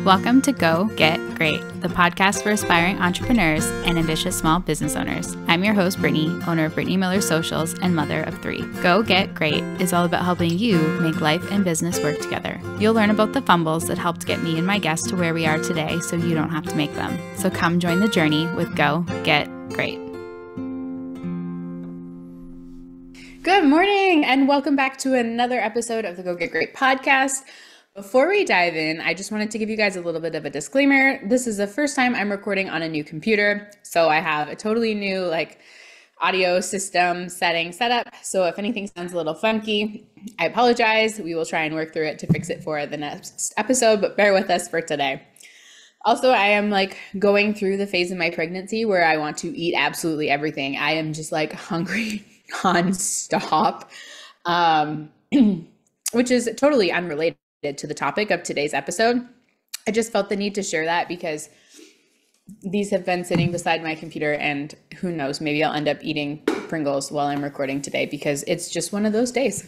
Welcome to Go Get Great, the podcast for aspiring entrepreneurs and ambitious small business owners. I'm your host, Brittany, owner of Brittany Miller Socials and mother of 3. Go Get Great is all about helping you make life and business work together. You'll learn about the fumbles that helped get me and my guests to where we are today so you don't have to make them. So come join the journey with Go Get Great. Good morning and welcome back to another episode of the Go Get Great podcast. Before we dive in, I just wanted to give you guys a little bit of a disclaimer. This is the first time I'm recording on a new computer, so I have a totally new audio system set up. So if anything sounds a little funky, I apologize. We will try and work through it to fix it for the next episode, but bear with us for today. Also, I am going through the phase in my pregnancy where I want to eat absolutely everything. I am just hungry nonstop, which is totally unrelated to the topic of today's episode. I just felt the need to share that because these have been sitting beside my computer and who knows, maybe I'll end up eating Pringles while I'm recording today because it's just one of those days.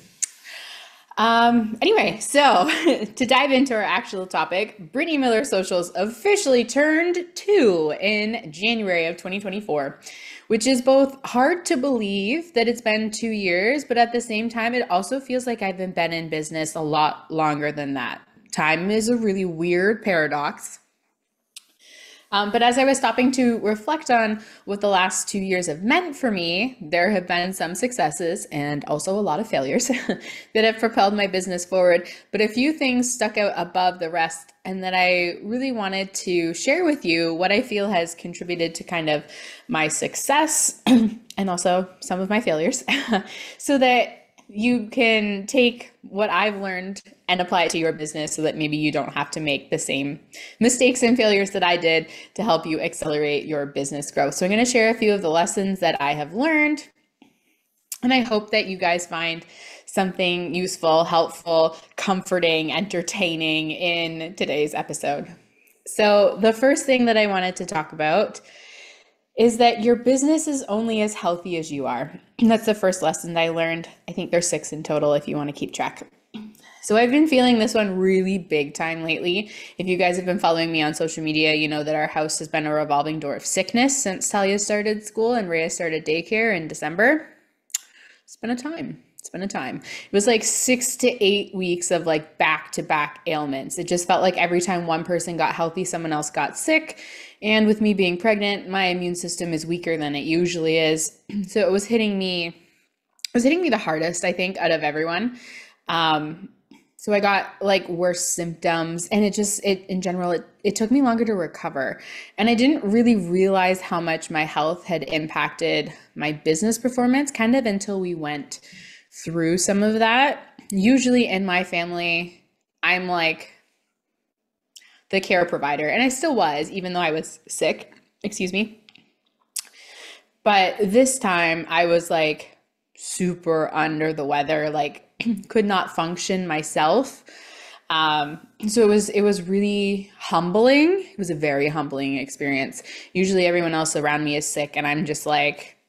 Anyway, so to dive into our actual topic, Brittany Miller Socials officially turned 2 in January of 2024, which is both hard to believe that it's been 2 years, but at the same time, it also feels like I've been in business a lot longer than that. Time is a really weird paradox. But as I was stopping to reflect on what the last 2 years have meant for me, there have been some successes and also a lot of failures that have propelled my business forward. But a few things stuck out above the rest and that I really wanted to share with you what I feel has contributed to kind of my success and also some of my failures so that you can take what I've learned and apply it to your business so that maybe you don't have to make the same mistakes and failures that I did to help you accelerate your business growth. So I'm going to share a few of the lessons that I have learned, and I hope that you guys find something useful, helpful, comforting, entertaining in today's episode. So the first thing that I wanted to talk about is that your business is only as healthy as you are. And that's the first lesson that I learned. I think there's 6 in total if you want to keep track. So I've been feeling this one really big time lately. If you guys have been following me on social media, you know that our house has been a revolving door of sickness since Talia started school and Rhea started daycare in December. It's been a time. It was 6 to 8 weeks of back-to-back ailments. It just felt like every time one person got healthy, someone else got sick. And with me being pregnant, my immune system is weaker than it usually is. So it was hitting me the hardest, I think, out of everyone. So I got worse symptoms and in general, it took me longer to recover. And I didn't really realize how much my health had impacted my business performance kind of until we went through some of that. Usually in my family, I'm the care provider, and I still was, even though I was sick, But this time I was super under the weather, could not function myself. So it was really humbling. It was a very humbling experience. Usually everyone else around me is sick and I'm just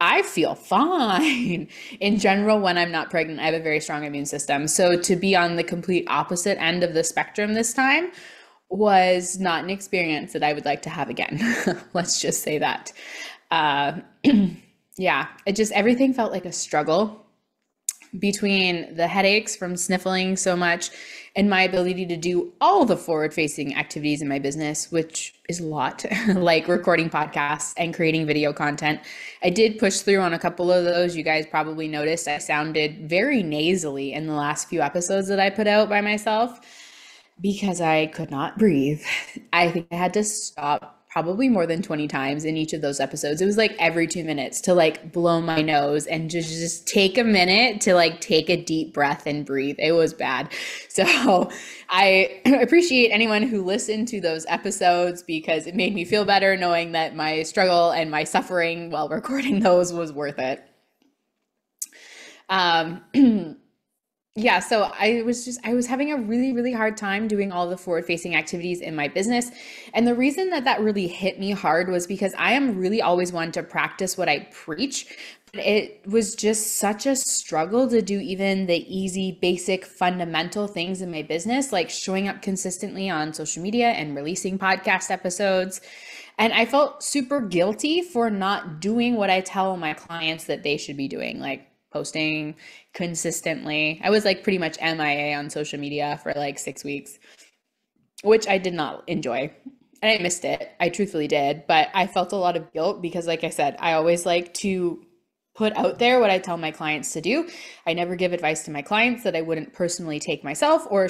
I feel fine. In general, when I'm not pregnant, I have a very strong immune system. So to be on the complete opposite end of the spectrum this time was not an experience that I would like to have again. Let's just say that. Yeah, everything felt like a struggle between the headaches from sniffling so much and my ability to do all the forward-facing activities in my business, which is a lot, like recording podcasts and creating video content. I did push through on a couple of those. You guys probably noticed I sounded very nasally in the last few episodes that I put out by myself because I could not breathe. I think I had to stop probably more than 20 times in each of those episodes. It was every 2 minutes to blow my nose and just take a minute to take a deep breath and breathe. It was bad. So I appreciate anyone who listened to those episodes because it made me feel better knowing that my struggle and my suffering while recording those was worth it. Yeah, so I was having a really, really hard time doing all the forward-facing activities in my business. And the reason that really hit me hard was because I am really always one to practice what I preach. it was just such a struggle to do even the easy, basic, fundamental things in my business, like showing up consistently on social media and releasing podcast episodes. And I felt super guilty for not doing what I tell my clients that they should be doing, like posting consistently. I was like pretty much MIA on social media for like 6 weeks, which I did not enjoy. And I missed it. I truthfully did. But I felt a lot of guilt because, like I said, I always like to put out there what I tell my clients to do. I never give advice to my clients that I wouldn't personally take myself, or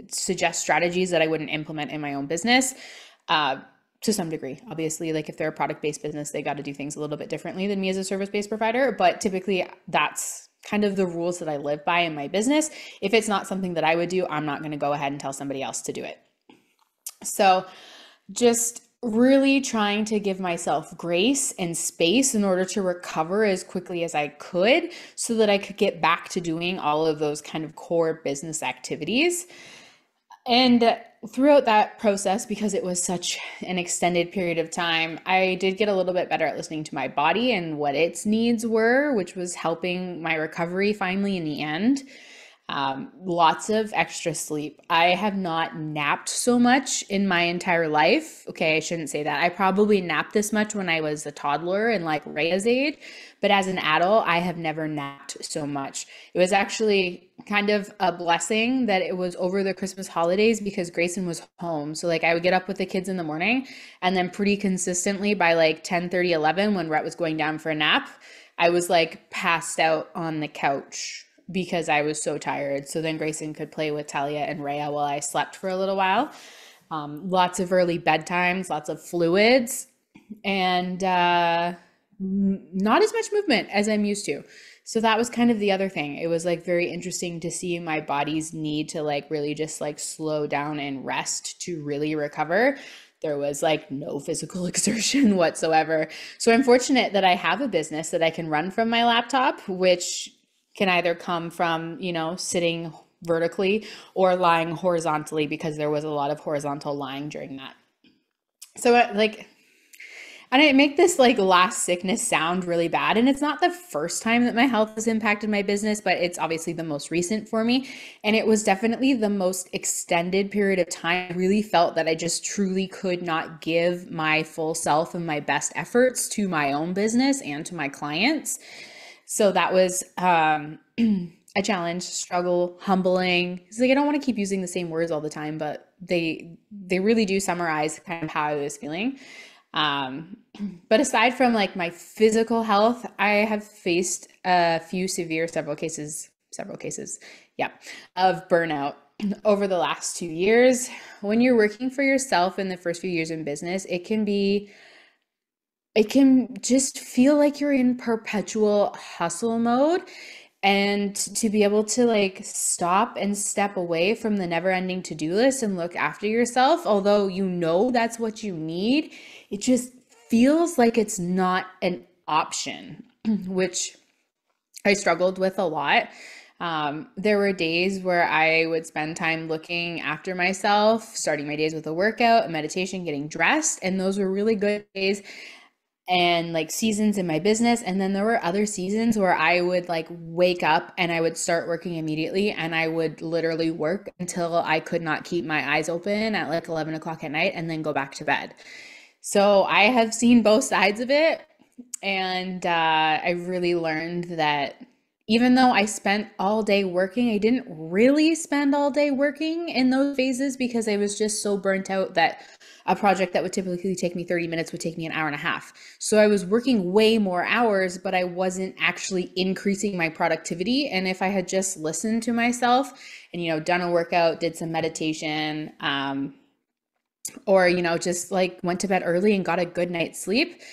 suggest strategies that I wouldn't implement in my own business. To some degree, obviously, like if they're a product-based business, they got to do things a little bit differently than me as a service-based provider. But typically that's kind of the rules that I live by in my business. If it's not something that I would do, I'm not going to go ahead and tell somebody else to do it. So just really trying to give myself grace and space in order to recover as quickly as I could so that I could get back to doing all of those kind of core business activities. And throughout that process, because it was such an extended period of time, I did get a little bit better at listening to my body and what its needs were, which was helping my recovery finally in the end. Lots of extra sleep. I have not napped so much in my entire life. Okay, I shouldn't say that. I probably napped this much when I was a toddler and like Rhea's age, but as an adult, I have never napped so much. It was actually kind of a blessing that it was over the Christmas holidays because Grayson was home. So like I would get up with the kids in the morning, and then pretty consistently by like 10:30, 11, when Rhett was going down for a nap, I was like passed out on the couch because I was so tired. So then Grayson could play with Talia and Rhea while I slept for a little while. Lots of early bedtimes, lots of fluids, and not as much movement as I'm used to. So that was kind of the other thing. It was like very interesting to see my body's need to like really just like slow down and rest to really recover. There was like no physical exertion whatsoever. So I'm fortunate that I have a business that I can run from my laptop, which can either come from, sitting vertically or lying horizontally, because there was a lot of horizontal lying during that. So and I make this like last sickness sound really bad. And it's not the first time that my health has impacted my business, but it's obviously the most recent for me. And it was definitely the most extended period of time. I really felt that I just truly could not give my full self and my best efforts to my own business and to my clients. So that was a challenge, struggle, humbling. It's like I don't want to keep using the same words all the time, but they really do summarize kind of how I was feeling. But aside from like my physical health, I have faced a few several cases, of burnout over the last 2 years. When you're working for yourself in the first few years in business, it can just feel like you're in perpetual hustle mode. And to be able to like stop and step away from the never-ending to-do list and look after yourself, although that's what you need, it just feels like it's not an option, which I struggled with a lot. There were days where I would spend time looking after myself, starting my days with a workout, a meditation, getting dressed, and those were really good days and like seasons in my business. And then there were other seasons where I would like wake up and I would start working immediately, and I would literally work until I could not keep my eyes open at like 11 o'clock at night and then go back to bed. So I have seen both sides of it. And I really learned that even though I spent all day working, I didn't really spend all day working in those phases, because I was just so burnt out that a project that would typically take me 30 minutes would take me an hour and a half. So I was working way more hours, but I wasn't actually increasing my productivity. And if I had just listened to myself and, done a workout, did some meditation, or, just like went to bed early and got a good night's sleep,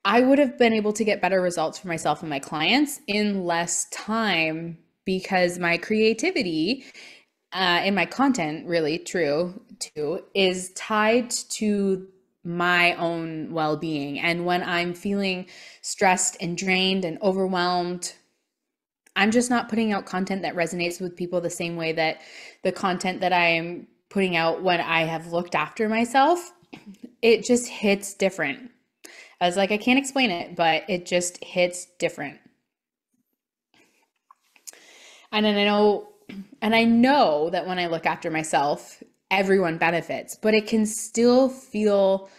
I would have been able to get better results for myself and my clients in less time, because my creativity and my content, really true too, is tied to my own well-being. And when I'm feeling stressed and drained and overwhelmed, I'm just not putting out content that resonates with people the same way that the content that I'm putting out when I have looked after myself, it just hits different. I was like, I can't explain it, but it just hits different. And I know that when I look after myself, everyone benefits, but it can still feel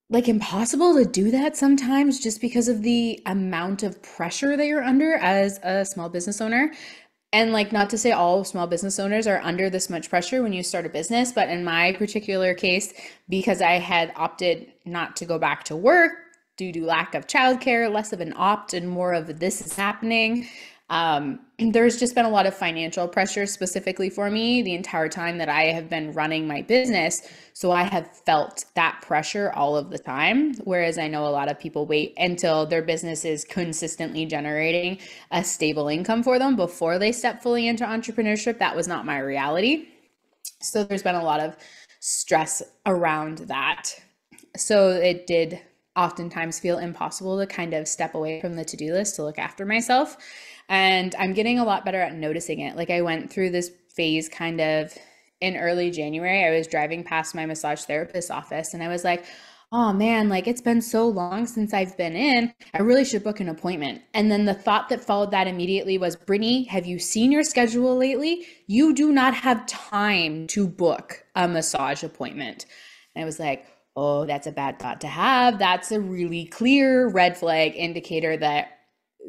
like impossible to do that sometimes just because of the amount of pressure that you're under as a small business owner. And like, not to say all small business owners are under this much pressure when you start a business, but in my particular case, because I had opted not to go back to work due to lack of childcare, less of an opt and more of this is happening. There's just been a lot of financial pressure specifically for me the entire time that I have been running my business. So I have felt that pressure all of the time. Whereas I know a lot of people wait until their business is consistently generating a stable income for them before they step fully into entrepreneurship. That was not my reality. So there's been a lot of stress around that. So it did oftentimes feel impossible to kind of step away from the to-do list to look after myself. And I'm getting a lot better at noticing it. Like, I went through this phase kind of in early January. I was driving past my massage therapist's office and I was like, oh man, like, it's been so long since I've been in. I really should book an appointment. And then the thought that followed that immediately was, Brittany, have you seen your schedule lately? You do not have time to book a massage appointment. And I was like, oh, that's a bad thought to have. That's a really clear red flag indicator that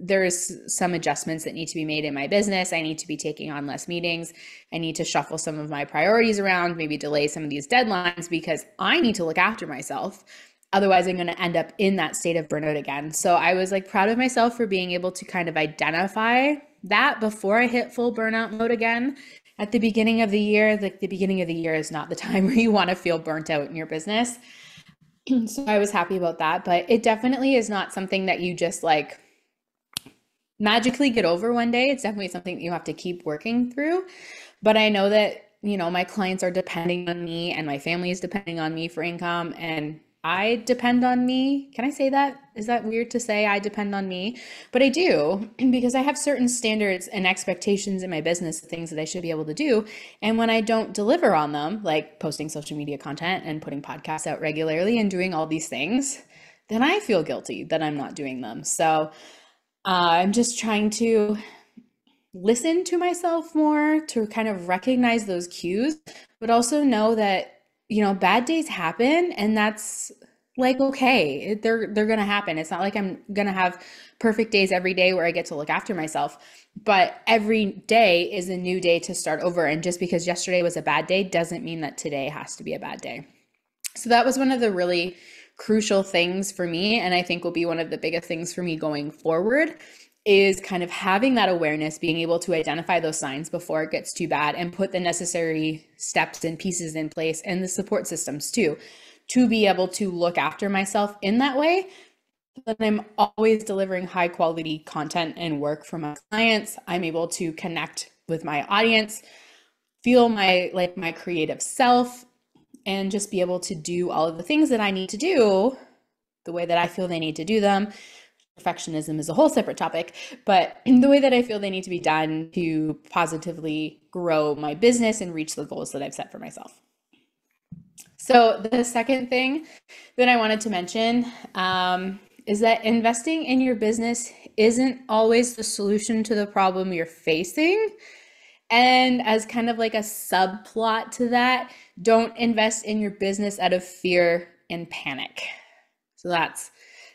there's some adjustments that need to be made in my business. I need to be taking on less meetings. I need to shuffle some of my priorities around, maybe delay some of these deadlines because I need to look after myself. Otherwise, I'm going to end up in that state of burnout again. So I was like proud of myself for being able to kind of identify that before I hit full burnout mode again at the beginning of the year. Like, the beginning of the year is not the time where you want to feel burnt out in your business. So I was happy about that, but it definitely is not something that you just like magically get over one day. It's definitely something that you have to keep working through. But I know that, my clients are depending on me and my family is depending on me for income, and I depend on me. Can I say that? Is that weird to say I depend on me? But I do, because I have certain standards and expectations in my business, things that I should be able to do. And when I don't deliver on them, like posting social media content and putting podcasts out regularly and doing all these things, then I feel guilty that I'm not doing them. So I'm just trying to listen to myself more, to kind of recognize those cues, but also know that, bad days happen, and that's like, okay, they're going to happen. It's not like I'm going to have perfect days every day where I get to look after myself, but every day is a new day to start over. And just because yesterday was a bad day doesn't mean that today has to be a bad day. So that was one of the really crucial things for me, and I think will be one of the biggest things for me going forward, is kind of having that awareness, being able to identify those signs before it gets too bad and put the necessary steps and pieces in place and the support systems too, to be able to look after myself in that way. That I'm always delivering high quality content and work for my clients. I'm able to connect with my audience, feel my creative self, and just be able to do all of the things that I need to do the way that I feel they need to do them. Perfectionism is a whole separate topic, but the way that I feel they need to be done to positively grow my business and reach the goals that I've set for myself. So the second thing that I wanted to mention is that investing in your business isn't always the solution to the problem you're facing. And as kind of like a subplot to that, don't invest in your business out of fear and panic. So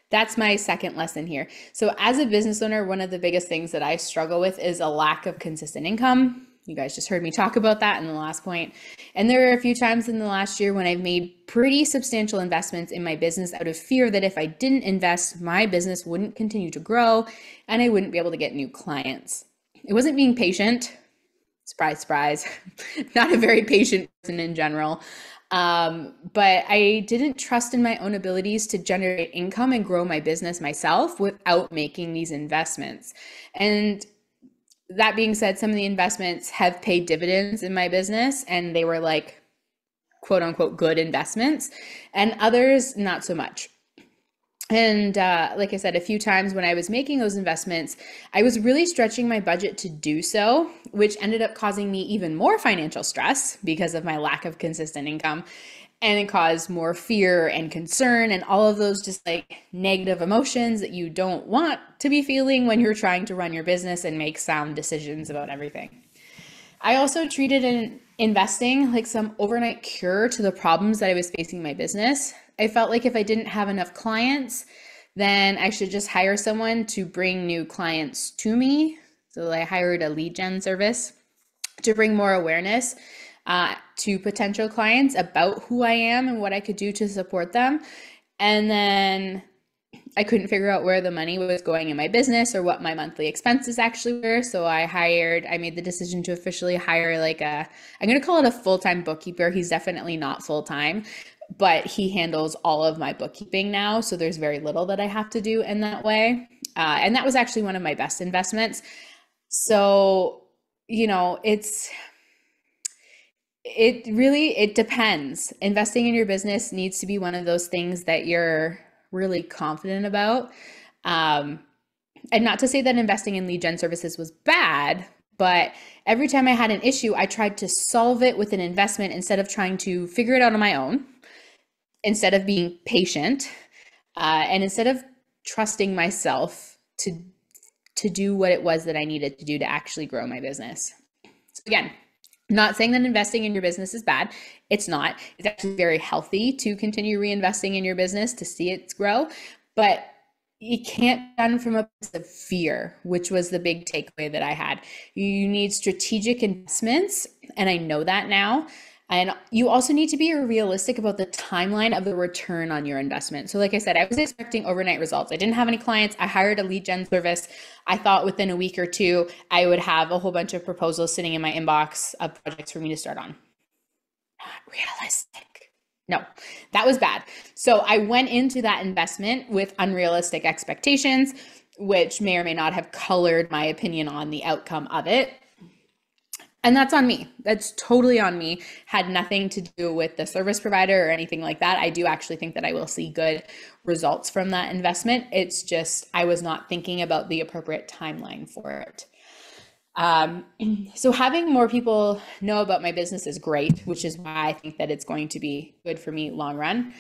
that's my second lesson here. So as a business owner, one of the biggest things that I struggle with is a lack of consistent income. You guys just heard me talk about that in the last point. And there are a few times in the last year when I've made pretty substantial investments in my business out of fear that if I didn't invest, my business wouldn't continue to grow and I wouldn't be able to get new clients. It wasn't being patient. Surprise, surprise. Not a very patient person in general. But I didn't trust in my own abilities to generate income and grow my business myself without making these investments. And that being said, some of the investments have paid dividends in my business, and they were like, quote unquote, good investments, and others not so much. And like I said, a few times when I was making those investments, I was really stretching my budget to do so, which ended up causing me even more financial stress because of my lack of consistent income. And it caused more fear and concern and all of those just like negative emotions that you don't want to be feeling when you're trying to run your business and make sound decisions about everything. I also treated investing like some overnight cure to the problems that I was facing in my business. I felt like if I didn't have enough clients, then I should just hire someone to bring new clients to me. So I hired a lead gen service to bring more awareness to potential clients about who I am and what I could do to support them. And then I couldn't figure out where the money was going in my business or what my monthly expenses actually were. So I made the decision to officially hire I'm going to call it a full-time bookkeeper. He's definitely not full-time, but he handles all of my bookkeeping now. So there's very little that I have to do in that way. And that was actually one of my best investments. So, it depends. Investing in your business needs to be one of those things that you're really confident about. And not to say that investing in lead gen services was bad, but every time I had an issue, I tried to solve it with an investment instead of trying to figure it out on my own, instead of being patient, and instead of trusting myself to do what it was that I needed to do to actually grow my business. So again, not saying that investing in your business is bad. It's not. It's actually very healthy to continue reinvesting in your business to see it grow, but it can't be done from a place of fear, which was the big takeaway that I had. You need strategic investments, and I know that now. And you also need to be realistic about the timeline of the return on your investment. So like I said, I was expecting overnight results. I didn't have any clients. I hired a lead gen service. I thought within a week or two, I would have a whole bunch of proposals sitting in my inbox of projects for me to start on. Not realistic. No, that was bad. So I went into that investment with unrealistic expectations, which may or may not have colored my opinion on the outcome of it. And that's on me. That's totally on me. Had nothing to do with the service provider or anything like that. I do actually think that I will see good results from that investment. It's just I was not thinking about the appropriate timeline for it. So having more people know about my business is great, which is why I think that it's going to be good for me long run.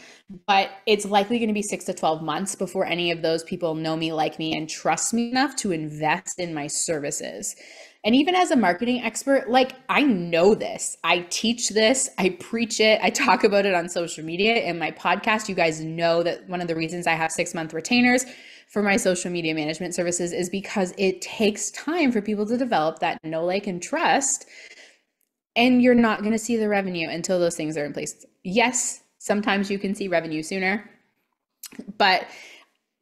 But it's likely going to be 6 to 12 months before any of those people know me, like me, and trust me enough to invest in my services. And even as a marketing expert, like I know this, I teach this, I preach it, I talk about it on social media in my podcast. You guys know that one of the reasons I have 6-month retainers for my social media management services is because it takes time for people to develop that know, like, and trust. And you're not going to see the revenue until those things are in place. Yes, sometimes you can see revenue sooner, but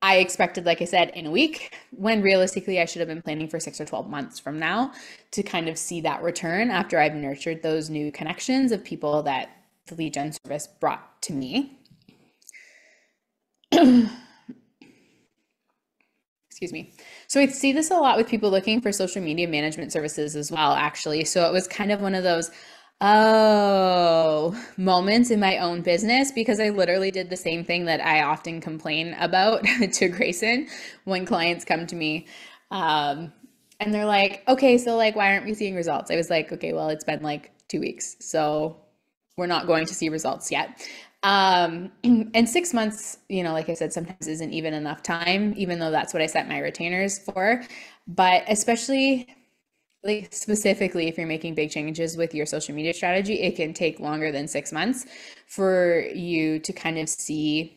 I expected, like I said, in a week, when realistically I should have been planning for 6 or 12 months from now to kind of see that return after I've nurtured those new connections of people that the lead gen service brought to me. Excuse me. So I see this a lot with people looking for social media management services as well, actually. So it was kind of one of those, moments in my own business, because I literally did the same thing that I often complain about to Grayson when clients come to me. And they're like, okay, so like, why aren't we seeing results? I was like, okay, well, it's been like 2 weeks, so we're not going to see results yet. And 6 months, like I said, sometimes isn't even enough time, even though that's what I set my retainers for. But especially like specifically if you're making big changes with your social media strategy, it can take longer than 6 months for you to kind of see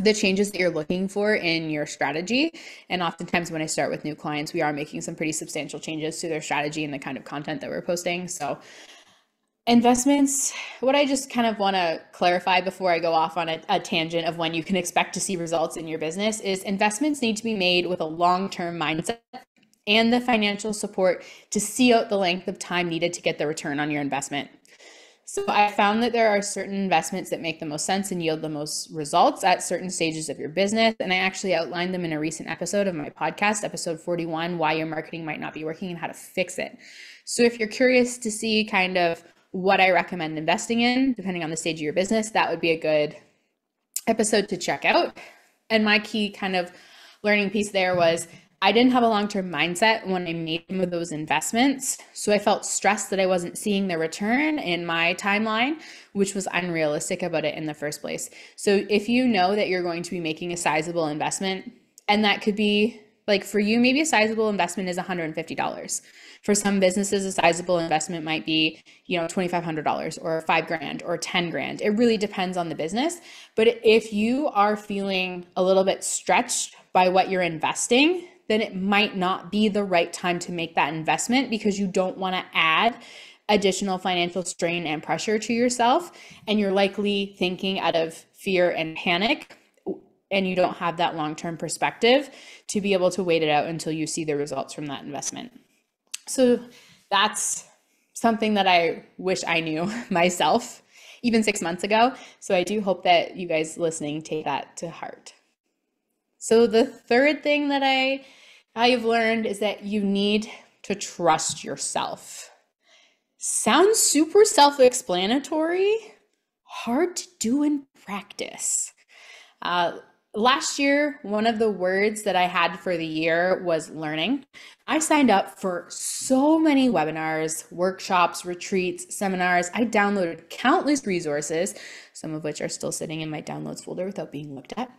the changes that you're looking for in your strategy. And oftentimes when I start with new clients, we are making some pretty substantial changes to their strategy and the kind of content that we're posting. So investments, what I just kind of want to clarify before I go off on a tangent of when you can expect to see results in your business is investments need to be made with a long-term mindset and the financial support to see out the length of time needed to get the return on your investment. So I found that there are certain investments that make the most sense and yield the most results at certain stages of your business. And I actually outlined them in a recent episode of my podcast, episode 41, why your marketing might not be working and how to fix it. So if you're curious to see kind of what I recommend investing in, depending on the stage of your business, that would be a good episode to check out. And my key kind of learning piece there was I didn't have a long-term mindset when I made some of those investments. So I felt stressed that I wasn't seeing the return in my timeline, which was unrealistic about it in the first place. So if you know that you're going to be making a sizable investment, and that could be like for you, maybe a sizable investment is $150. For some businesses, a sizable investment might be, $2,500 or $5,000 or 10 grand. It really depends on the business. But if you are feeling a little bit stretched by what you're investing, then it might not be the right time to make that investment because you don't want to add additional financial strain and pressure to yourself. And you're likely thinking out of fear and panic, and you don't have that long-term perspective to be able to wait it out until you see the results from that investment. So that's something that I wish I knew myself even 6 months ago. So I do hope that you guys listening take that to heart. So the third thing that I've learned is that you need to trust yourself. Sounds super self-explanatory, hard to do in practice. Last year, one of the words that I had for the year was learning. I signed up for so many webinars, workshops, retreats, seminars. I downloaded countless resources, some of which are still sitting in my downloads folder without being looked at,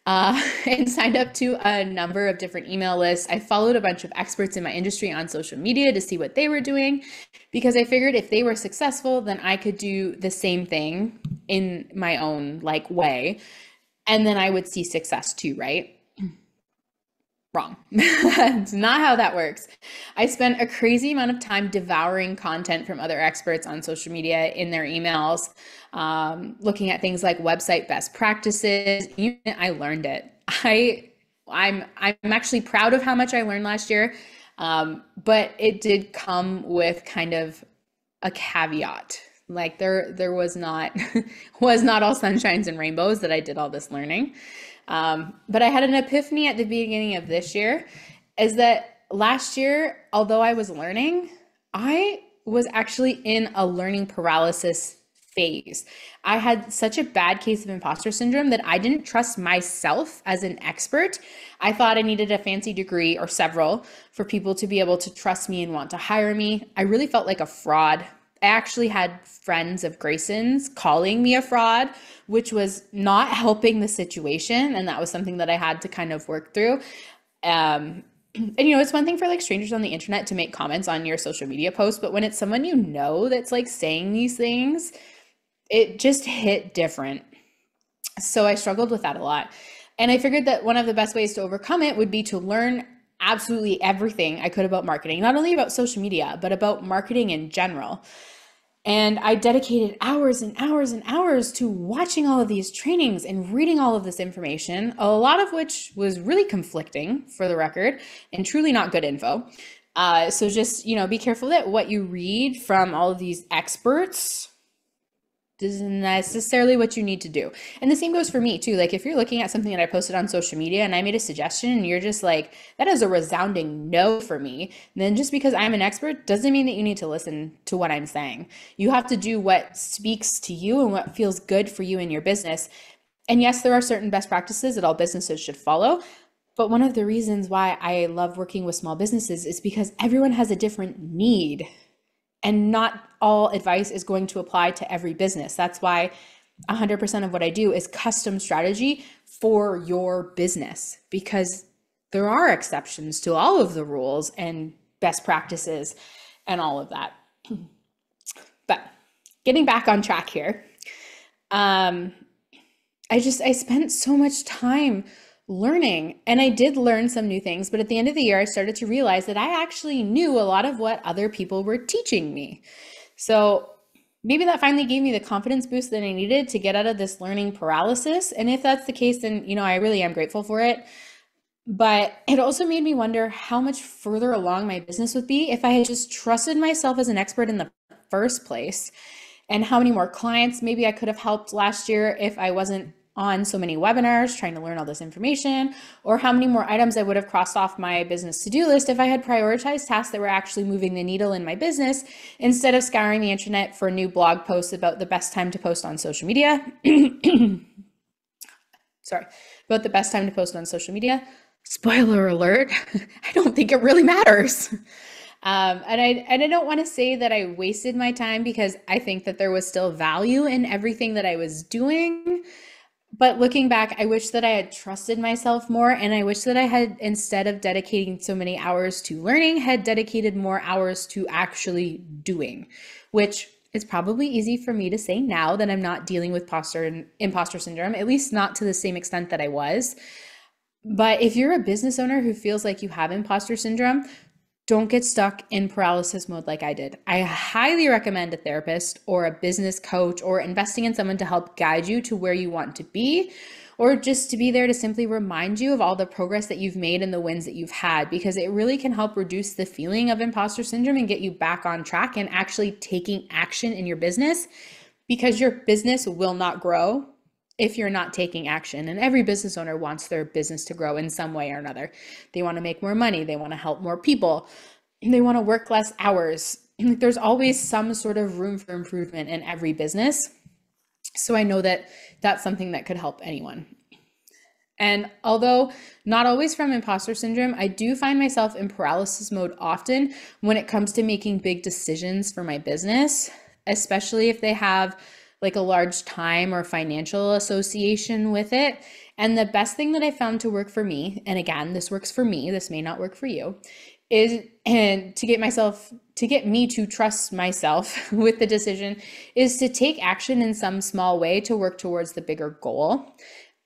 and signed up to a number of different email lists. I followed a bunch of experts in my industry on social media to see what they were doing, because I figured if they were successful, then I could do the same thing in my own way. And then I would see success too, right? Wrong. That's not how that works. I spent a crazy amount of time devouring content from other experts on social media in their emails, looking at things like website best practices. I learned it. I'm actually proud of how much I learned last year, but it did come with kind of a caveat. There was not all sunshines and rainbows that I did all this learning. But I had an epiphany at the beginning of this year, is that last year, although I was learning, I was actually in a learning paralysis phase. I had such a bad case of imposter syndrome that I didn't trust myself as an expert. I thought I needed a fancy degree or several for people to be able to trust me and want to hire me. I really felt like a fraud. I actually had friends of Grayson's calling me a fraud, which was not helping the situation. And that was something that I had to kind of work through. And it's one thing for strangers on the internet to make comments on your social media posts, but when it's someone that's saying these things, it just hit different. So I struggled with that a lot. And I figured that one of the best ways to overcome it would be to learn absolutely everything I could about marketing, not only about social media, but about marketing in general. And I dedicated hours and hours and hours to watching all of these trainings and reading all of this information, a lot of which was really conflicting, for the record, and truly not good info. So just, be careful that what you read from all of these experts isn't necessarily what you need to do. And the same goes for me too. If you're looking at something that I posted on social media and I made a suggestion and you're just that is a resounding no for me, then just because I'm an expert doesn't mean that you need to listen to what I'm saying. You have to do what speaks to you and what feels good for you in your business. And yes, there are certain best practices that all businesses should follow. But one of the reasons why I love working with small businesses is because everyone has a different need. And not all advice is going to apply to every business. That's why 100% of what I do is custom strategy for your business, because there are exceptions to all of the rules and best practices and all of that. But getting back on track here, I spent so much time learning, and I did learn some new things, but at the end of the year, I started to realize that I actually knew a lot of what other people were teaching me. So maybe that finally gave me the confidence boost that I needed to get out of this learning paralysis. And if that's the case, then, I really am grateful for it. But it also made me wonder how much further along my business would be if I had just trusted myself as an expert in the first place, and how many more clients maybe I could have helped last year if I wasn't on so many webinars trying to learn all this information, or how many more items I would have crossed off my business to-do list if I had prioritized tasks that were actually moving the needle in my business instead of scouring the internet for new blog posts about the best time to post on social media. sorry, about the best time to post on social media. Spoiler alert, I don't think it really matters. And I don't want to say that I wasted my time because I think that there was still value in everything that I was doing. But looking back, I wish that I had trusted myself more. And I wish that I had, instead of dedicating so many hours to learning, had dedicated more hours to actually doing, which is probably easy for me to say now that I'm not dealing with imposter syndrome, at least not to the same extent that I was. But if you're a business owner who feels like you have imposter syndrome, don't get stuck in paralysis mode like I did. I highly recommend a therapist or a business coach or investing in someone to help guide you to where you want to be, or just to be there to simply remind you of all the progress that you've made and the wins that you've had, because it really can help reduce the feeling of imposter syndrome and get you back on track and actually taking action in your business, because your business will not grow if you're not taking action. And every business owner wants their business to grow in some way or another. They want to make more money. They want to help more people. They want to work less hours. There's always some sort of room for improvement in every business. So I know that that's something that could help anyone. And although not always from imposter syndrome, I do find myself in paralysis mode often when it comes to making big decisions for my business, especially if they have like a large time or financial association with it. And the best thing that I found to work for me, and again, this works for me, this may not work for you, is, and to get me to trust myself with the decision, is to take action in some small way to work towards the bigger goal.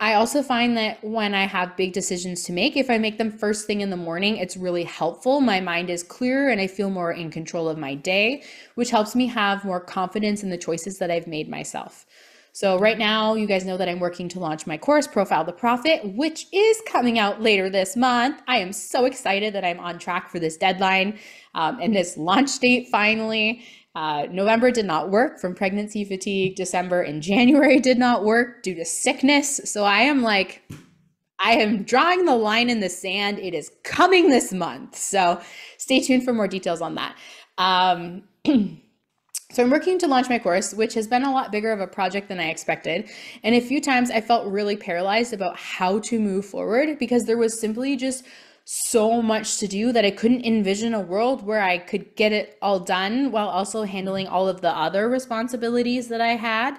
I also find that when I have big decisions to make, if I make them first thing in the morning, it's really helpful. My mind is clearer and I feel more in control of my day, which helps me have more confidence in the choices that I've made myself. So right now, you guys know that I'm working to launch my course, Profile the Profit, which is coming out later this month. I am so excited that I'm on track for this deadline and this launch date finally. November did not work from pregnancy fatigue. December and January did not work due to sickness. So I am drawing the line in the sand. It is coming this month. So stay tuned for more details on that. So I'm working to launch my course, which has been a lot bigger of a project than I expected. And a few times I felt really paralyzed about how to move forward because there was simply just so much to do that I couldn't envision a world where I could get it all done while also handling all of the other responsibilities that I had.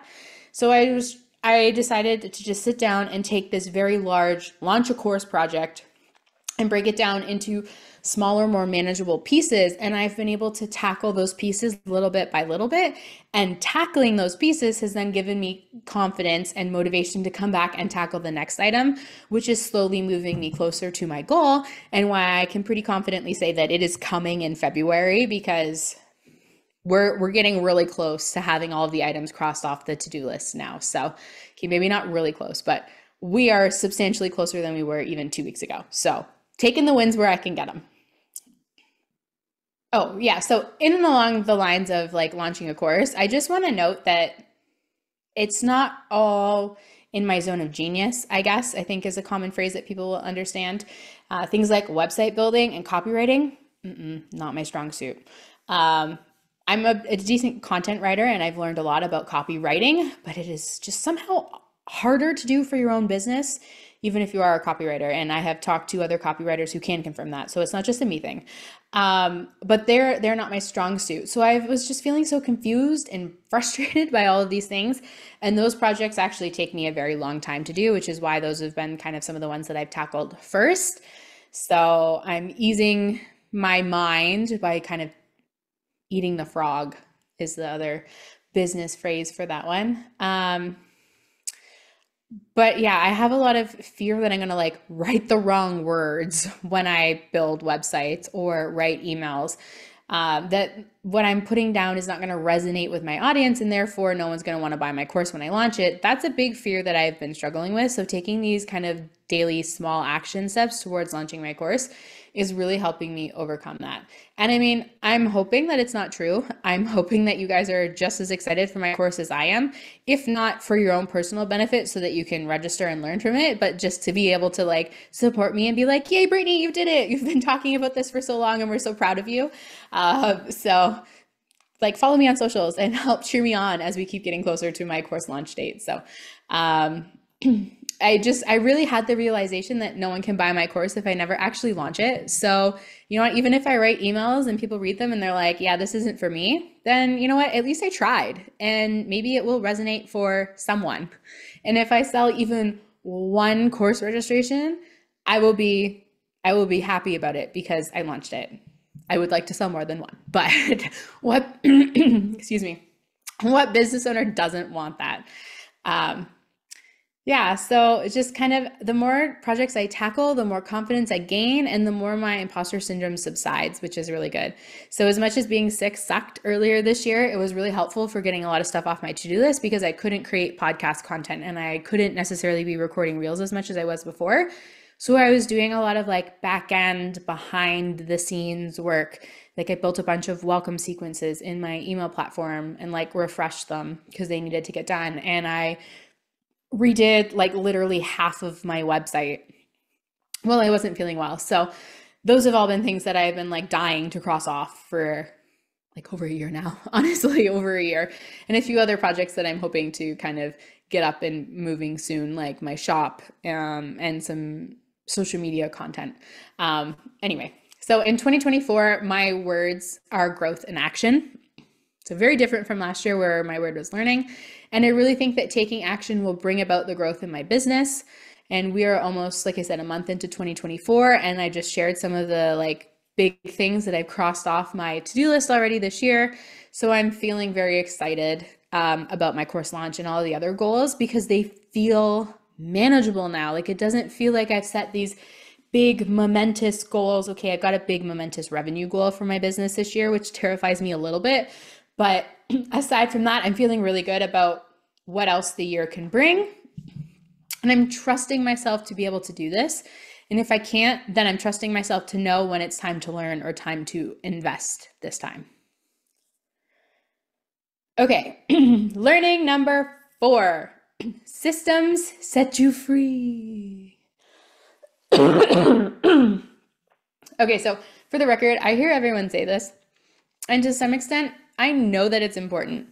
So I decided to just sit down and take this very large launch a course project and break it down into smaller, more manageable pieces. And I've been able to tackle those pieces little bit by little bit. And tackling those pieces has then given me confidence and motivation to come back and tackle the next item, which is slowly moving me closer to my goal. And why I can pretty confidently say that it is coming in February, because we're getting really close to having all of the items crossed off the to-do list now. So okay, maybe not really close, but we are substantially closer than we were even 2 weeks ago. So taking the wins where I can get them. Oh, yeah. So in and along the lines of like launching a course, I just want to note that it's not all in my zone of genius, I guess, I think is a common phrase that people will understand. Things like website building and copywriting, not my strong suit. I'm a decent content writer and I've learned a lot about copywriting, but it is just somehow harder to do for your own business, even if you are a copywriter. And I have talked to other copywriters who can confirm that. So it's not just a me thing. But they're not my strong suit. So I was just feeling so confused and frustrated by all of these things. And those projects actually take me a very long time to do, which is why those have been kind of some of the ones that I've tackled first. So I'm easing my mind by kind of eating the frog is the other business phrase for that one. But yeah, I have a lot of fear that I'm going to like write the wrong words when I build websites or write emails, that what I'm putting down is not going to resonate with my audience and therefore no one's going to want to buy my course when I launch it. That's a big fear that I've been struggling with. So taking these kind of daily small action steps towards launching my course is really helping me overcome that. And I mean, I'm hoping that it's not true. I'm hoping that you guys are just as excited for my course as I am, if not for your own personal benefit so that you can register and learn from it, but just to be able to like support me and be like, yay, Brittany, you did it. You've been talking about this for so long and we're so proud of you. So like follow me on socials and help cheer me on as we keep getting closer to my course launch date. So, I really had the realization that no one can buy my course if I never actually launch it. So, you know what, even if I write emails and people read them and they're like, yeah, this isn't for me, then you know what, at least I tried and maybe it will resonate for someone. And if I sell even one course registration, I will be I will be happy about it because I launched it. I would like to sell more than one, but what excuse me, what business owner doesn't want that? Um, yeah, so it's just kind of the more projects I tackle, the more confidence I gain, and the more my imposter syndrome subsides, which is really good. So, as much as being sick sucked earlier this year, it was really helpful for getting a lot of stuff off my to do list because I couldn't create podcast content and I couldn't necessarily be recording reels as much as I was before. So, I was doing a lot of like back end, behind the scenes work. Like, I built a bunch of welcome sequences in my email platform and like refreshed them because they needed to get done. And I redid like literally half of my website. Well, I wasn't feeling well. So those have all been things that I've been like dying to cross off for like over a year now, honestly, over a year. And a few other projects that I'm hoping to kind of get up and moving soon, like my shop and some social media content. Anyway, so in 2024, my words are growth and action. So very different from last year where my word was learning. And I really think that taking action will bring about the growth in my business. And we are almost, like I said, a month into 2024. And I just shared some of the like big things that I've crossed off my to-do list already this year. So I'm feeling very excited about my course launch and all the other goals because they feel manageable now. Like it doesn't feel like I've set these big momentous goals. Okay, I've got a big momentous revenue goal for my business this year, which terrifies me a little bit. But aside from that, I'm feeling really good about what else the year can bring. And I'm trusting myself to be able to do this. And if I can't, then I'm trusting myself to know when it's time to learn or time to invest this time. Okay, learning number 4, systems set you free. Okay, so for the record, I hear everyone say this, and to some extent, I know that it's important,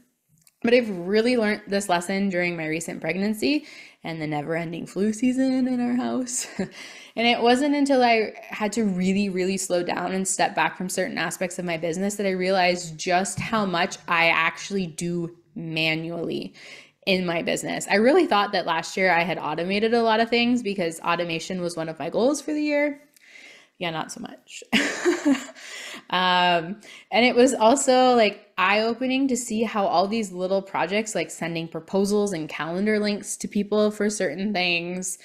but I've really learned this lesson during my recent pregnancy and the never-ending flu season in our house. And it wasn't until I had to really, really slow down and step back from certain aspects of my business that I realized just how much I actually do manually in my business. I really thought that last year I had automated a lot of things because automation was one of my goals for the year. Yeah, not so much. And it was also like eye-opening to see how all these little projects, like sending proposals and calendar links to people for certain things,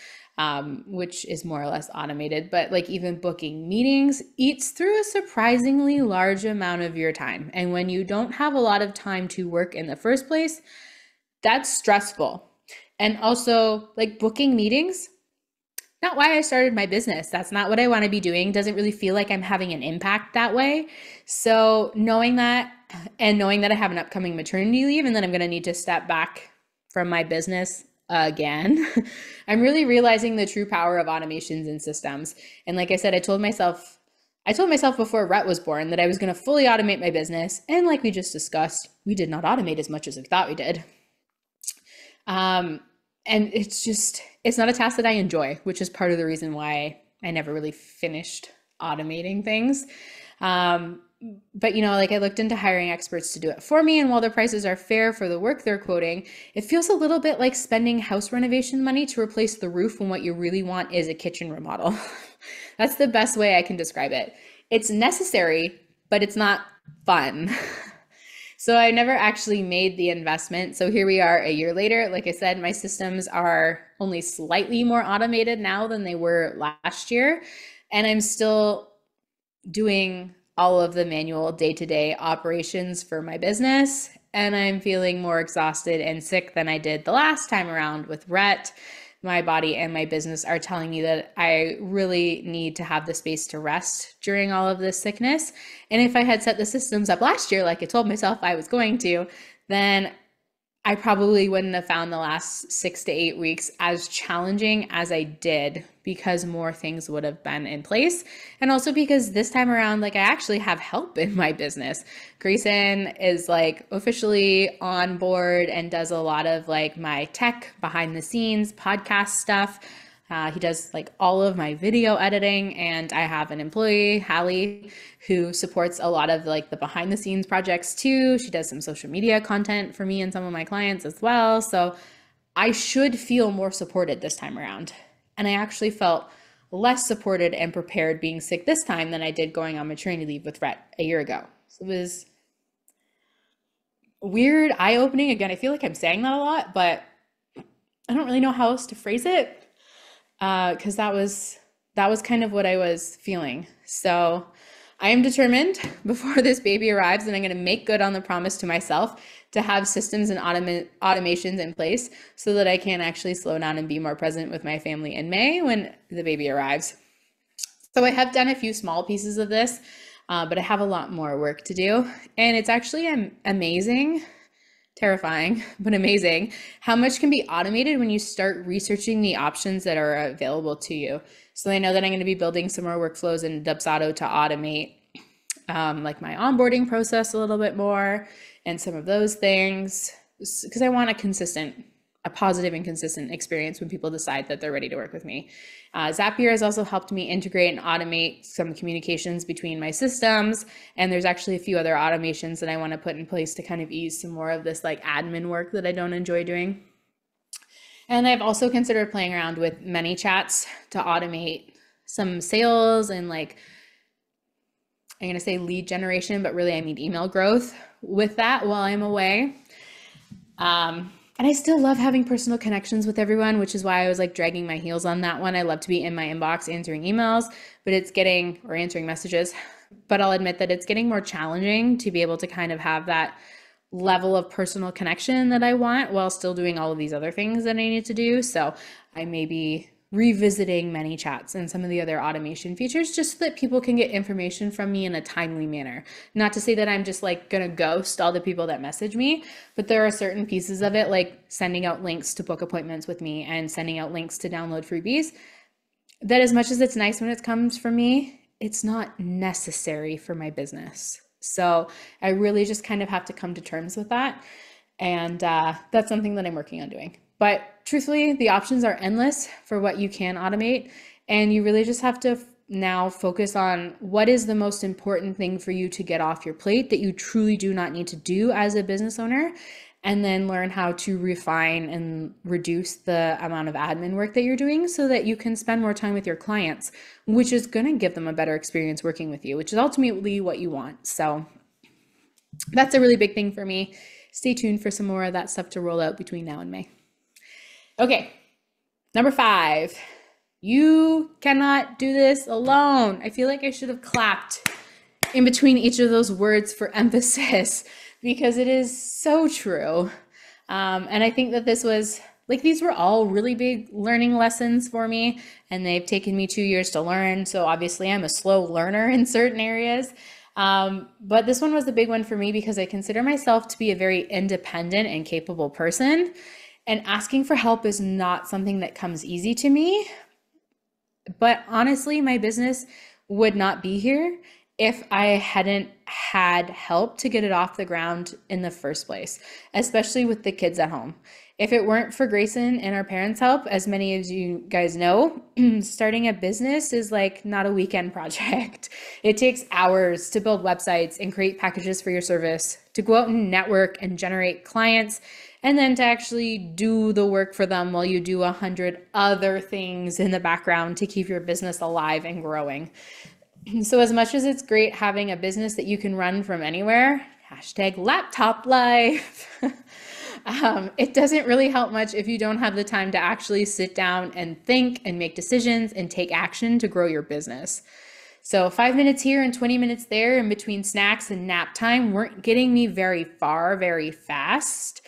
which is more or less automated, but like even booking meetings eats through a surprisingly large amount of your time. And when you don't have a lot of time to work in the first place, that's stressful. And also like booking meetings, not why I started my business. That's not what I want to be doing. Doesn't really feel like I'm having an impact that way. So knowing that and knowing that I have an upcoming maternity leave and then I'm going to need to step back from my business again, I'm really realizing the true power of automations and systems. And like I said, I told myself before Rhett was born that I was going to fully automate my business. And like we just discussed, we did not automate as much as we thought we did. And it's not a task that I enjoy, which is part of the reason why I never really finished automating things. But, you know, like I looked into hiring experts to do it for me. And while the prices are fair for the work they're quoting, it feels a little bit like spending house renovation money to replace the roof when what you really want is a kitchen remodel. That's the best way I can describe it. It's necessary, but it's not fun. So I never actually made the investment. So here we are a year later. Like I said, my systems are only slightly more automated now than they were last year. And I'm still doing all of the manual day-to-day operations for my business. And I'm feeling more exhausted and sick than I did the last time around with Rhett. My body and my business are telling me that I really need to have the space to rest during all of this sickness. And if I had set the systems up last year, like I told myself I was going to, then I probably wouldn't have found the last 6 to 8 weeks as challenging as I did because more things would have been in place. And also because this time around, like I actually have help in my business. Grayson is like officially on board and does a lot of like my tech behind the scenes podcast stuff. He does like all of my video editing, and I have an employee, Hallie, who supports a lot of like the behind the scenes projects too. She does some social media content for me and some of my clients as well. So I should feel more supported this time around. And I actually felt less supported and prepared being sick this time than I did going on maternity leave with Rhett a year ago. So it was weird, eye-opening. Again, I feel like I'm saying that a lot, but I don't really know how else to phrase it. Because that was kind of what I was feeling. So I am determined before this baby arrives, and I'm going to make good on the promise to myself to have systems and automations in place so that I can actually slow down and be more present with my family in May when the baby arrives. So I have done a few small pieces of this, but I have a lot more work to do. And it's actually amazing, terrifying, but amazing how much can be automated when you start researching the options that are available to you. So I know that I'm going to be building some more workflows in Dubsado to automate like my onboarding process a little bit more and some of those things, because I want a positive and consistent experience when people decide that they're ready to work with me. Zapier has also helped me integrate and automate some communications between my systems. And there's actually a few other automations that I want to put in place to kind of ease some more of this like admin work that I don't enjoy doing. And I've also considered playing around with ManyChats to automate some sales and like, I'm going to say lead generation, but really I mean email growth with that while I'm away. And I still love having personal connections with everyone, which is why I was like dragging my heels on that one. I love to be in my inbox answering emails, or answering messages, but I'll admit that it's getting more challenging to be able to kind of have that level of personal connection that I want while still doing all of these other things that I need to do. So I may be revisiting ManyChats and some of the other automation features just so that people can get information from me in a timely manner. Not to say that I'm just like gonna ghost all the people that message me, but there are certain pieces of it, like sending out links to book appointments with me and sending out links to download freebies, that as much as it's nice when it comes from me, it's not necessary for my business. So I really just kind of have to come to terms with that. And that's something that I'm working on doing. But truthfully, the options are endless for what you can automate. And you really just have to now focus on what is the most important thing for you to get off your plate that you truly do not need to do as a business owner. And then learn how to refine and reduce the amount of admin work that you're doing so that you can spend more time with your clients, which is going to give them a better experience working with you, which is ultimately what you want. So that's a really big thing for me. Stay tuned for some more of that stuff to roll out between now and May. Okay, number 5, you cannot do this alone. I feel like I should have clapped in between each of those words for emphasis because it is so true. And I think that these were all really big learning lessons for me, and they've taken me 2 years to learn. So obviously I'm a slow learner in certain areas. But this one was the big one for me because I consider myself to be a very independent and capable person. And asking for help is not something that comes easy to me. But honestly, my business would not be here if I hadn't had help to get it off the ground in the first place, especially with the kids at home. If it weren't for Grayson and our parents' help, as many of you guys know, starting a business is like not a weekend project. It takes hours to build websites and create packages for your service, to go out and network and generate clients, and then to actually do the work for them while you do 100 other things in the background to keep your business alive and growing. So as much as it's great having a business that you can run from anywhere, #laptop life, it doesn't really help much if you don't have the time to actually sit down and think and make decisions and take action to grow your business. So 5 minutes here and 20 minutes there in between snacks and nap time weren't getting me very far very fast.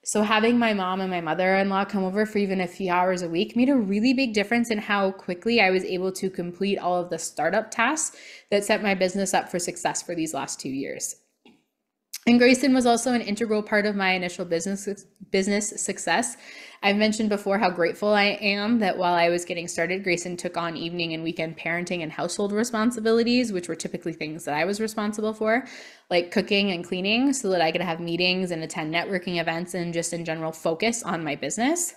So having my mom and my mother-in-law come over for even a few hours a week made a really big difference in how quickly I was able to complete all of the startup tasks that set my business up for success for these last 2 years. And Grayson was also an integral part of my initial business success. I've mentioned before how grateful I am that while I was getting started, Grayson took on evening and weekend parenting and household responsibilities, which were typically things that I was responsible for, like cooking and cleaning, so that I could have meetings and attend networking events and just in general focus on my business.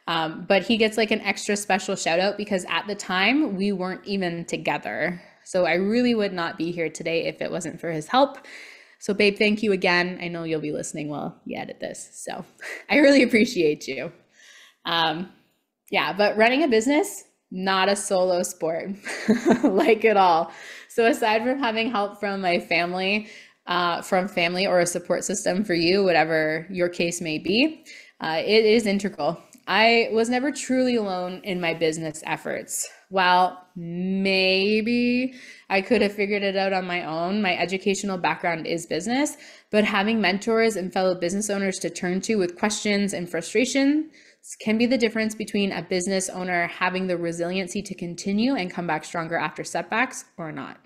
But he gets like an extra special shout out because at the time we weren't even together. So I really would not be here today if it wasn't for his help. So babe, thank you again. I know you'll be listening while you edit this. So I really appreciate you. Yeah, but running a business, not a solo sport, like at all. So aside from having help from my family, or a support system for you, whatever your case may be, it is integral. I was never truly alone in my business efforts. While maybe I could have figured it out on my own, my educational background is business, but having mentors and fellow business owners to turn to with questions and frustration can be the difference between a business owner having the resiliency to continue and come back stronger after setbacks or not.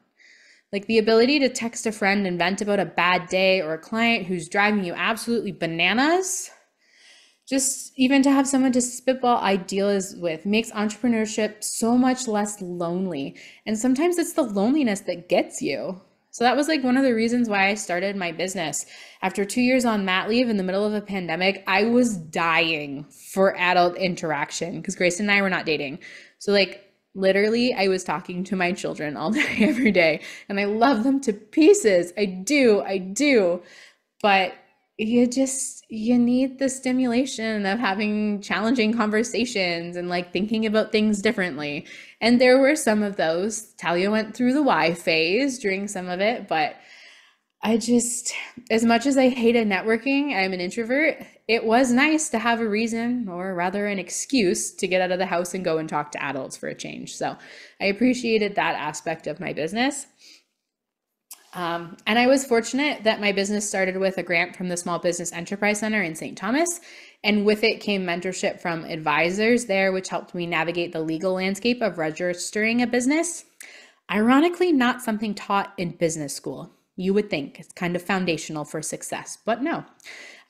Like the ability to text a friend and vent about a bad day or a client who's driving you absolutely bananas. Just even to have someone to spitball ideas with makes entrepreneurship so much less lonely. And sometimes it's the loneliness that gets you. So that was like one of the reasons why I started my business. After 2 years on mat leave in the middle of a pandemic, I was dying for adult interaction because Grace and I were not dating. So like literally I was talking to my children all day, every day, and I love them to pieces. I do. But you need the stimulation of having challenging conversations and like thinking about things differently. And there were some of those. Talia went through the why phase during some of it, but as much as I hated networking, I'm an introvert, it was nice to have a reason, or rather an excuse, to get out of the house and go and talk to adults for a change. So I appreciated that aspect of my business. And I was fortunate that my business started with a grant from the Small Business Enterprise Center in St. Thomas. And with it came mentorship from advisors there, which helped me navigate the legal landscape of registering a business. Ironically, not something taught in business school. You would think it's kind of foundational for success, but no.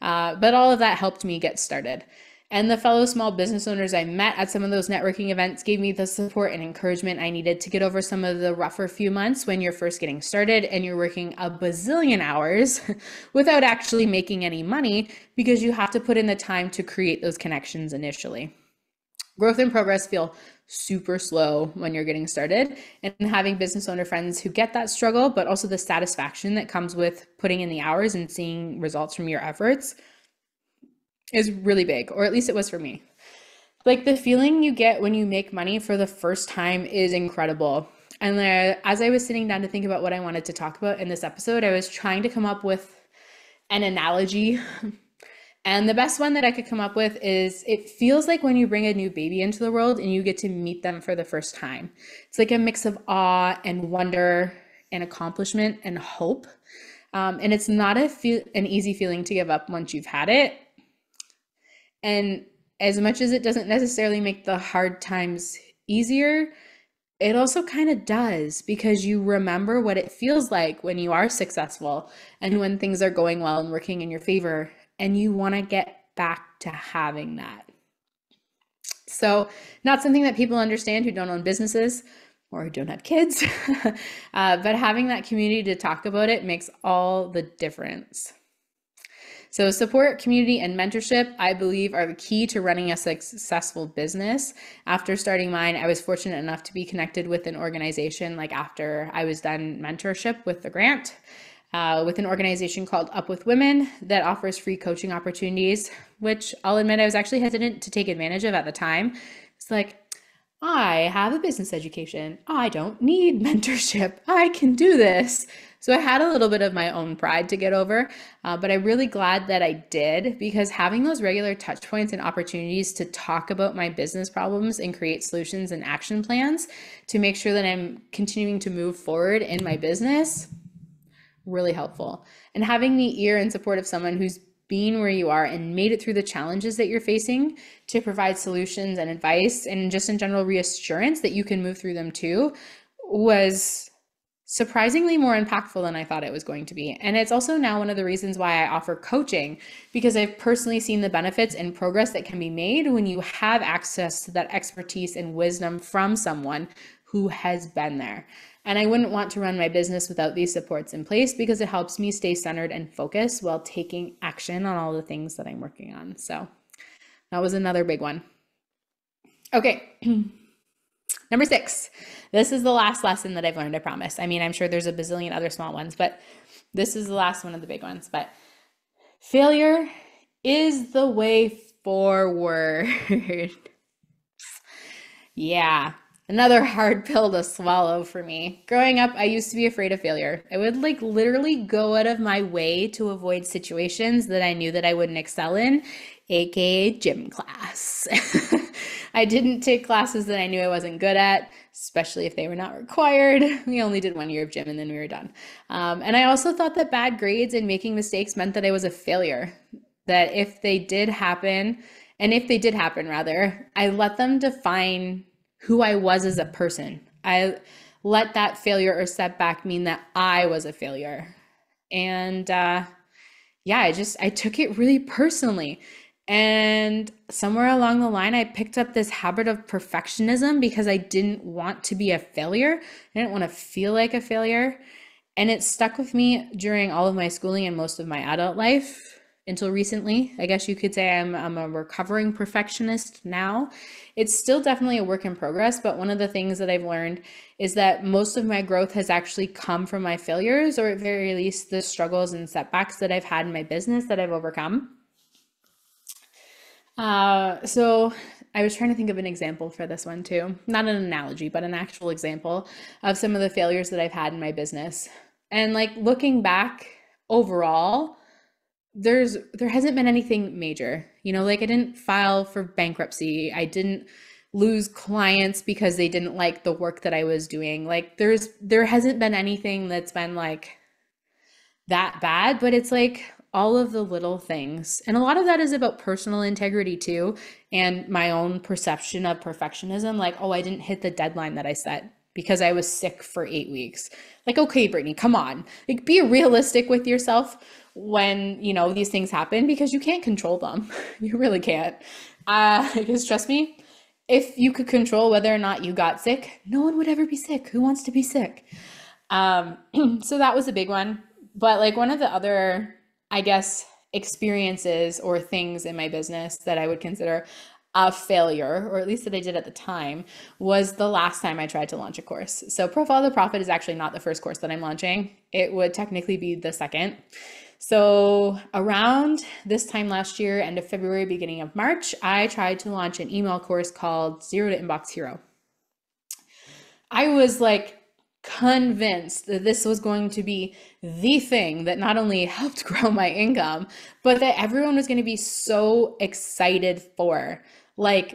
But all of that helped me get started. And the fellow small business owners I met at some of those networking events gave me the support and encouragement I needed to get over some of the rougher few months when you're first getting started and you're working a bazillion hours without actually making any money because you have to put in the time to create those connections initially. Growth and progress feel super slow when you're getting started, and having business owner friends who get that struggle, but also the satisfaction that comes with putting in the hours and seeing results from your efforts is really big, or at least it was for me. Like the feeling you get when you make money for the first time is incredible. And as I was sitting down to think about what I wanted to talk about in this episode, I was trying to come up with an analogy. And the best one that I could come up with is it feels like when you bring a new baby into the world and you get to meet them for the first time. It's like a mix of awe and wonder and accomplishment and hope. And it's not an easy feeling to give up once you've had it. And as much as it doesn't necessarily make the hard times easier, it also kind of does, because you remember what it feels like when you are successful and when things are going well and working in your favor, and you want to get back to having that. So not something that people understand who don't own businesses or who don't have kids, but having that community to talk about it makes all the difference. So support, community, and mentorship, I believe, are the key to running a successful business. After starting mine, I was fortunate enough to be connected with an organization, like after I was done mentorship with the grant, with an organization called Up With Women that offers free coaching opportunities, which I'll admit I was actually hesitant to take advantage of at the time. It's like, I have a business education. I don't need mentorship. I can do this. So I had a little bit of my own pride to get over, but I'm really glad that I did, because having those regular touch points and opportunities to talk about my business problems and create solutions and action plans to make sure that I'm continuing to move forward in my business, really helpful. And having the ear and support of someone who's been where you are and made it through the challenges that you're facing to provide solutions and advice and just in general reassurance that you can move through them too was surprisingly more impactful than I thought it was going to be. And it's also now one of the reasons why I offer coaching, because I've personally seen the benefits and progress that can be made when you have access to that expertise and wisdom from someone who has been there. And I wouldn't want to run my business without these supports in place, because it helps me stay centered and focused while taking action on all the things that I'm working on. So that was another big one. Okay. Number 6, this is the last lesson that I've learned, I promise. I mean, I'm sure there's a bazillion other small ones, but this is the last one of the big ones. But failure is the way forward. Yeah, another hard pill to swallow for me. Growing up, I used to be afraid of failure. I would literally go out of my way to avoid situations that I knew that I wouldn't excel in, aka gym class. I didn't take classes that I knew I wasn't good at, especially if they were not required. We only did 1 year of gym and then we were done. And I also thought that bad grades and making mistakes meant that I was a failure. That if they did happen, rather, I let them define who I was as a person. I let that failure or setback mean that I was a failure. And I took it really personally. And somewhere along the line, I picked up this habit of perfectionism because I didn't want to be a failure. I didn't want to feel like a failure. And it stuck with me during all of my schooling and most of my adult life until recently. I guess you could say I'm a recovering perfectionist now. It's still definitely a work in progress, but one of the things that I've learned is that most of my growth has actually come from my failures, or at very least the struggles and setbacks that I've had in my business that I've overcome. So I was trying to think of an example for this one too. Not an analogy, but an actual example of some of the failures that I've had in my business. And looking back overall, there hasn't been anything major. I didn't file for bankruptcy. I didn't lose clients because they didn't like the work that I was doing. There hasn't been anything that's been that bad, but it's all of the little things. And a lot of that is about personal integrity too, and my own perception of perfectionism. I didn't hit the deadline that I set because I was sick for 8 weeks. Okay, Brittany, come on. Be realistic with yourself when, these things happen, because you can't control them. You really can't. Because trust me, if you could control whether or not you got sick, no one would ever be sick. Who wants to be sick? So that was a big one. But one of the other, I guess, experiences or things in my business that I would consider a failure, or at least that I did at the time, was the last time I tried to launch a course. So Profile the Profit is actually not the first course that I'm launching. It would technically be the second. So around this time last year, end of February, beginning of March, I tried to launch an email course called Zero to Inbox Hero. I was convinced that this was going to be the thing that not only helped grow my income, but that everyone was going to be so excited for,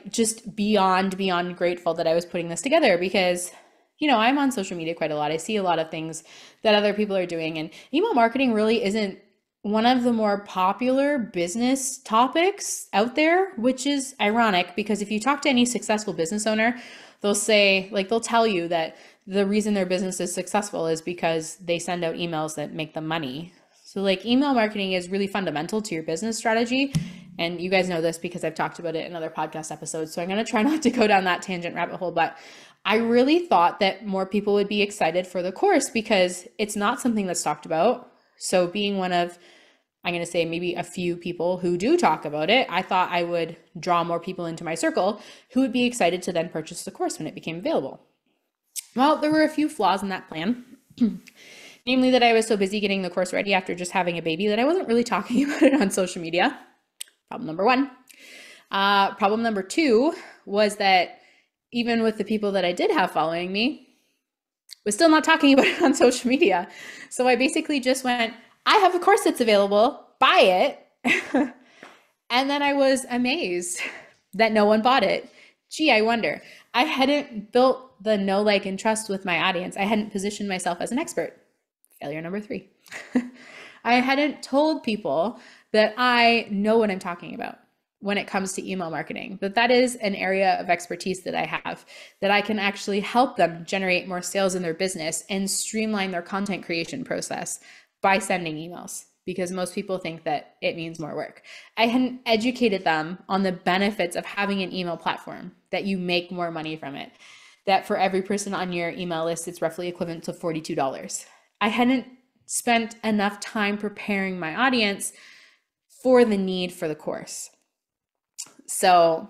just beyond grateful that I was putting this together, because I'm on social media quite a lot. I see a lot of things that other people are doing, and email marketing really isn't one of the more popular business topics out there, which is ironic, because if you talk to any successful business owner, they'll say, they'll tell you that the reason their business is successful is because they send out emails that make them money. So email marketing is really fundamental to your business strategy. And you guys know this because I've talked about it in other podcast episodes. So I'm going to try not to go down that tangent rabbit hole, but I really thought that more people would be excited for the course because it's not something that's talked about. So being one of, I'm going to say maybe a few people who do talk about it, I thought I would draw more people into my circle who would be excited to then purchase the course when it became available. Well, there were a few flaws in that plan. Namely that I was so busy getting the course ready after just having a baby that I wasn't really talking about it on social media. Problem number one. Problem number two was that even with the people that I did have following me, was still not talking about it on social media. So I basically just went, I have a course that's available, buy it. And then I was amazed that no one bought it. Gee, I wonder. I hadn't built the know, like, and trust with my audience. I hadn't positioned myself as an expert. Failure number three. I hadn't told people that I know what I'm talking about. when it comes to email marketing, that is an area of expertise that I have, that I can actually help them generate more sales in their business and streamline their content creation process by sending emails, because most people think that it means more work. I hadn't educated them on the benefits of having an email platform, that you make more money from it, that for every person on your email list, it's roughly equivalent to $42. I hadn't spent enough time preparing my audience for the need for the course. So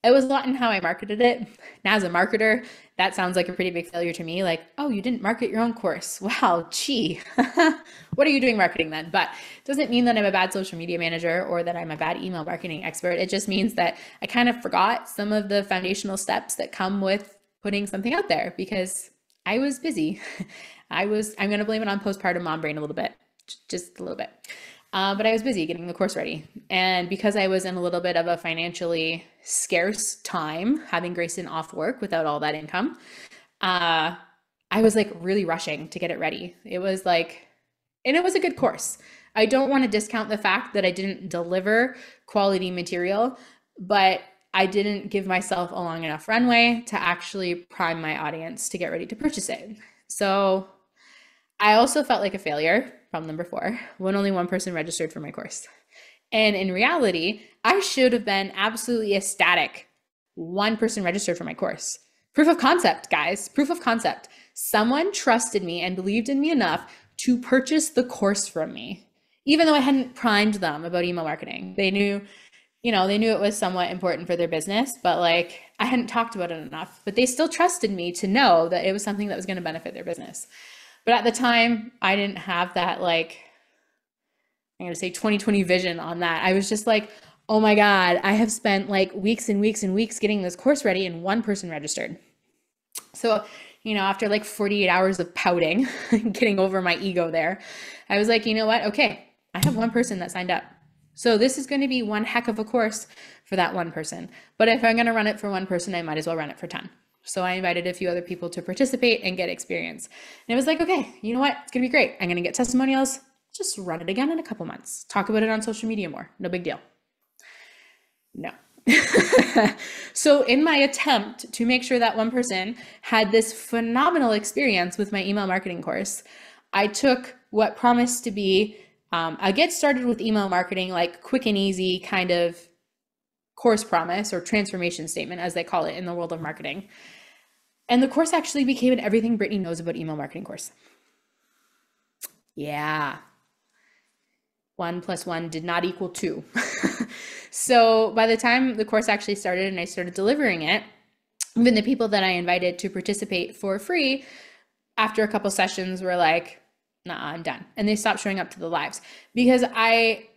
it was a lot in how I marketed it. Now, as a marketer, that sounds like a pretty big failure to me. Like, oh, you didn't market your own course. Wow, gee, what are you doing marketing then? But it doesn't mean that I'm a bad social media manager or that I'm a bad email marketing expert. It just means that I kind of forgot some of the foundational steps that come with putting something out there, because I was busy. I'm going to blame it on postpartum mom brain a little bit, just a little bit. But I was busy getting the course ready. And because I was in a little bit of a financially scarce time, having Grayson off work without all that income, I was like really rushing to get it ready. It was like, and it was a good course. I don't want to discount the fact that I didn't deliver quality material, but I didn't give myself a long enough runway to actually prime my audience to get ready to purchase it. So I also felt like a failure, problem number 4, when only one person registered for my course. And in reality, I should have been absolutely ecstatic. One person registered for my course. Proof of concept, guys, proof of concept. Someone trusted me and believed in me enough to purchase the course from me, even though I hadn't primed them about email marketing. They knew it was somewhat important for their business, but like I hadn't talked about it enough, but they still trusted me to know that it was something that was going to benefit their business. But at the time, I didn't have that, like, I'm going to say 2020 vision on that. I was just like, oh my God, I have spent like weeks and weeks and weeks getting this course ready and one person registered. So, after like 48 hours of pouting, getting over my ego there, I was like, you know what? Okay, I have one person that signed up. So this is going to be one heck of a course for that one person. But if I'm going to run it for one person, I might as well run it for 10. So I invited a few other people to participate and get experience. And it was like, okay, you know what? It's going to be great. I'm going to get testimonials. Just run it again in a couple months. Talk about it on social media more. No big deal. No. So in my attempt to make sure that one person had this phenomenal experience with my email marketing course, I took what promised to be a get started with email marketing, like quick and easy kind of course promise or transformation statement, as they call it in the world of marketing. And the course actually became an everything Brittany knows about email marketing course. Yeah. 1 + 1 did not equal 2. So by the time the course actually started and I started delivering it, even the people that I invited to participate for free, after a couple sessions were like, nah, I'm done. And they stopped showing up to the lives because I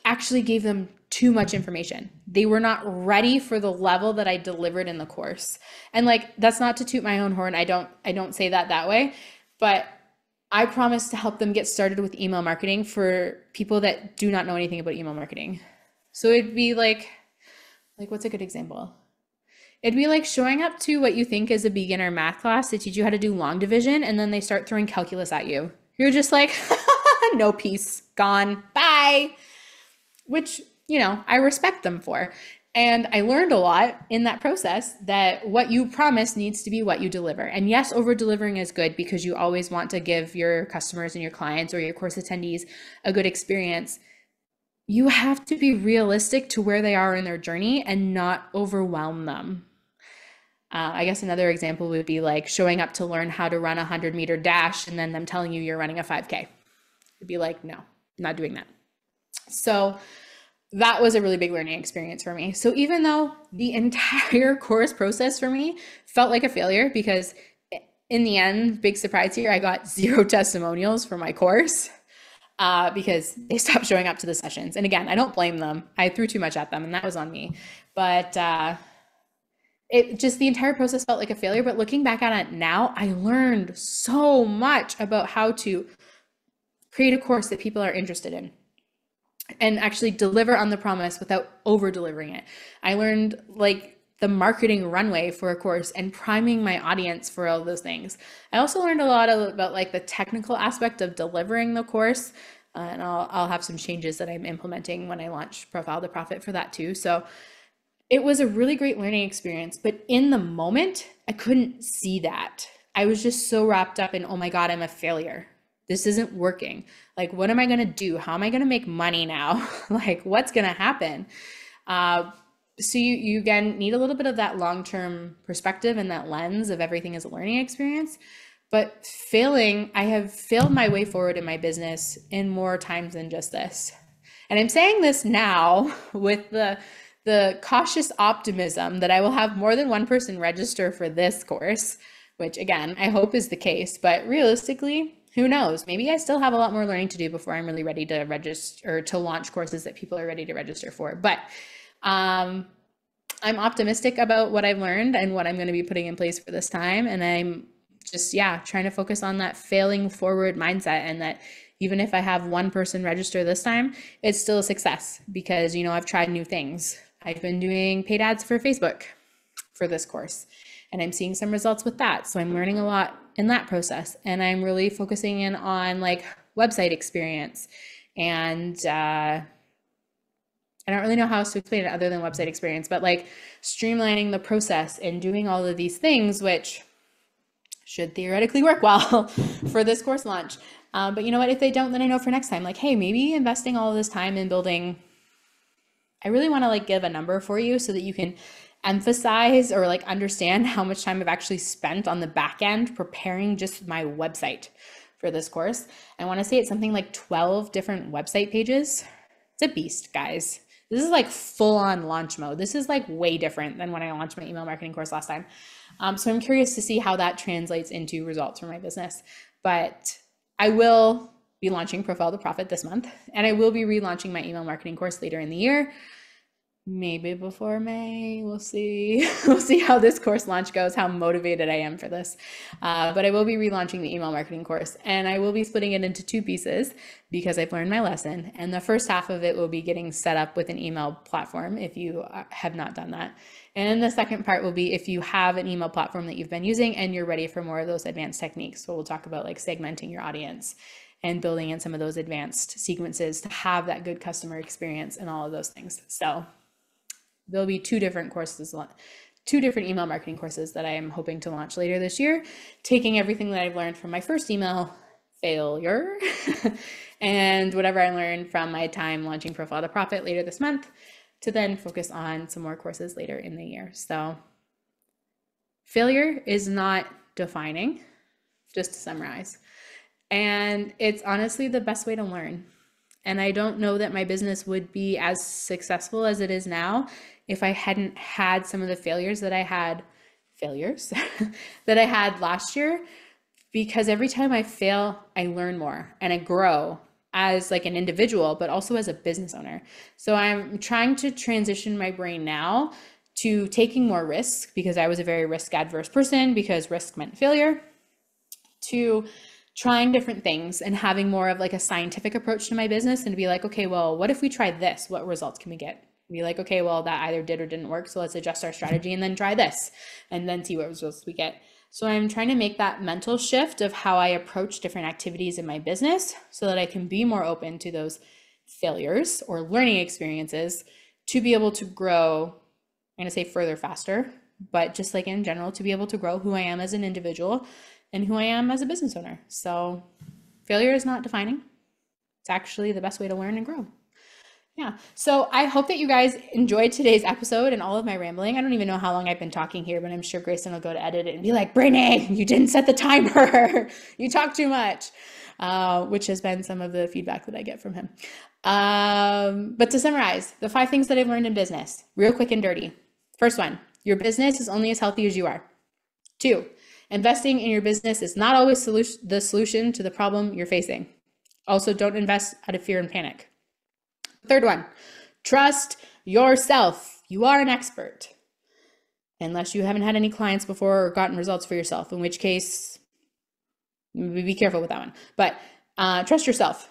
actually gave them too much information. They were not ready for the level that I delivered in the course. And like, that's not to toot my own horn. I don't say that way, but I promise to help them get started with email marketing for people that do not know anything about email marketing. So it'd be like what's a good example? It'd be like showing up to what you think is a beginner math class to teach you how to do long division, and then they start throwing calculus at you. You're just like, no peace, gone, bye. Which, I respect them for. And I learned a lot in that process that what you promise needs to be what you deliver. And yes, over delivering is good because you always want to give your customers and your clients or your course attendees a good experience. You have to be realistic to where they are in their journey and not overwhelm them. I guess another example would be like showing up to learn how to run a 100-meter dash and then them telling you you're running a 5K. It'd be like, no, I'm not doing that. So that was a really big learning experience for me. So even though the entire course process for me felt like a failure, because in the end, big surprise here, I got 0 testimonials for my course because they stopped showing up to the sessions. And again, I don't blame them. I threw too much at them and that was on me. But it just, the entire process felt like a failure. But looking back at it now, I learned so much about how to create a course that people are interested in and actually deliver on the promise without over delivering it. I learned like the marketing runway for a course and priming my audience for all those things. I also learned a lot about like the technical aspect of delivering the course. And I'll have some changes that I'm implementing when I launch Profile to Profit for that too. So it was a really great learning experience, but in the moment, I couldn't see that. I was just so wrapped up in, oh my God, I'm a failure. This isn't working. Like, what am I going to do? How am I going to make money now? Like, what's going to happen? So you again need a little bit of that long-term perspective and that lens of everything as a learning experience. But I have failed my way forward in my business in more times than just this. And I'm saying this now with the cautious optimism that I will have more than one person register for this course, which again, I hope is the case, but realistically, who knows? Maybe I still have a lot more learning to do before I'm really ready to register or to launch courses that people are ready to register for. But I'm optimistic about what I've learned and what I'm going to be putting in place for this time. And I'm just, trying to focus on that failing forward mindset, and that even if I have one person register this time, it's still a success because, I've tried new things. I've been doing paid ads for Facebook for this course, and I'm seeing some results with that. So I'm learning a lot in that process, and I'm really focusing in on like website experience. And I don't really know how else to explain it other than website experience, but like streamlining the process and doing all of these things, which should theoretically work well for this course launch. But you know what, if they don't, then I know for next time, like, hey, maybe investing all of this time in building, I really want to like give a number for you so that you can emphasize or like understand how much time I've actually spent on the back end preparing just my website for this course. I want to say it's something like 12 different website pages. It's a beast, guys. This is like full on launch mode. This is like way different than when I launched my email marketing course last time. So I'm curious to see how that translates into results for my business. But I will be launching Profile to Profit this month, and I will be relaunching my email marketing course later in the year. Maybe before May, we'll see. We'll see how this course launch goes, how motivated I am for this. But I will be relaunching the email marketing course, and I will be splitting it into 2 pieces because I've learned my lesson. And the first half of it will be getting set up with an email platform if you have not done that. And the second part will be if you have an email platform that you've been using and you're ready for more of those advanced techniques. So we'll talk about like segmenting your audience and building in some of those advanced sequences to have that good customer experience and all of those things. So there'll be 2 different courses, 2 different email marketing courses that I am hoping to launch later this year, taking everything that I've learned from my first email failure and whatever I learned from my time launching Profile to Profit later this month to then focus on some more courses later in the year. So failure is not defining, just to summarize. And it's honestly the best way to learn. And I don't know that my business would be as successful as it is now if I hadn't had some of the failures that I had last year, because every time I fail, I learn more and I grow as like an individual, but also as a business owner. So I'm trying to transition my brain now to taking more risks, because I was a very risk adverse person because risk meant failure, to trying different things and having more of like a scientific approach to my business and to be like, okay, well, what if we try this? What results can we get? Be like, okay, well, that either did or didn't work. So let's adjust our strategy and then try this and then see what results we get. So I'm trying to make that mental shift of how I approach different activities in my business so that I can be more open to those failures or learning experiences to be able to grow. I'm going to say further, faster, but just like in general, to be able to grow who I am as an individual and who I am as a business owner. So failure is not defining. It's actually the best way to learn and grow. Yeah. So I hope that you guys enjoyed today's episode and all of my rambling. I don't even know how long I've been talking here, but I'm sure Grayson will go to edit it and be like, Brittany, you didn't set the timer. You talk too much, which has been some of the feedback that I get from him. But to summarize, the 5 things that I've learned in business, real quick and dirty. First one, your business is only as healthy as you are. 2, investing in your business is not always the solution to the problem you're facing. Also, don't invest out of fear and panic. 3rd one, trust yourself. You are an expert. Unless you haven't had any clients before or gotten results for yourself, in which case, be careful with that one. But trust yourself.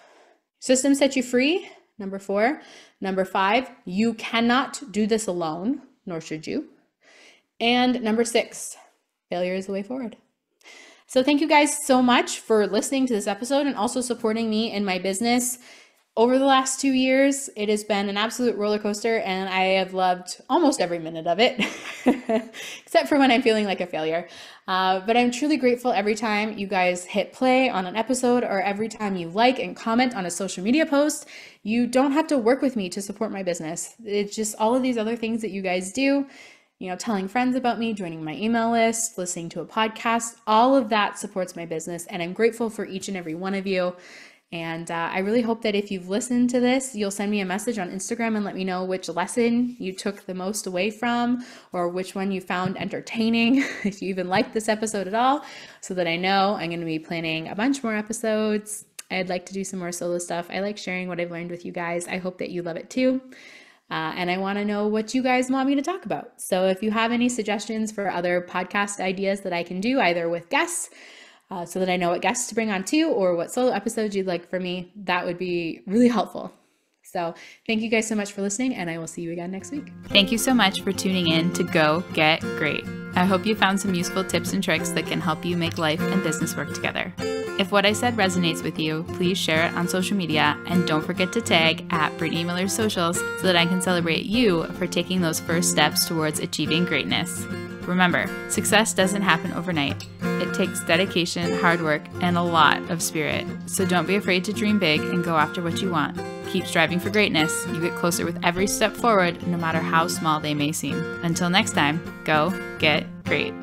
Systems set you free. Number 4. Number 5, you cannot do this alone, nor should you. And number 6, failure is the way forward. So thank you guys so much for listening to this episode and also supporting me in my business. Over the last 2 years, it has been an absolute roller coaster, and I have loved almost every minute of it, except for when I'm feeling like a failure. But I'm truly grateful every time you guys hit play on an episode or every time you like and comment on a social media post. You don't have to work with me to support my business. It's just all of these other things that you guys do. Telling friends about me, joining my email list, listening to a podcast, all of that supports my business. And I'm grateful for each and every one of you. And I really hope that if you've listened to this, you'll send me a message on Instagram and let me know which lesson you took the most away from, or which one you found entertaining, if you even liked this episode at all, so that I know I'm going to be planning a bunch more episodes. I'd like to do some more solo stuff. I like sharing what I've learned with you guys. I hope that you love it too. And I want to know what you guys want me to talk about. So if you have any suggestions for other podcast ideas that I can do, either with guests, so that I know what guests to bring on too, or what solo episodes you'd like for me, that would be really helpful. So thank you guys so much for listening, and I will see you again next week. Thank you so much for tuning in to Go Get Great. I hope you found some useful tips and tricks that can help you make life and business work together. If what I said resonates with you, please share it on social media, and don't forget to tag at Brittany Miller Socials so that I can celebrate you for taking those first steps towards achieving greatness. Remember, success doesn't happen overnight. It takes dedication, hard work, and a lot of spirit. So don't be afraid to dream big and go after what you want. Keep striving for greatness. You get closer with every step forward, no matter how small they may seem. Until next time, go get great.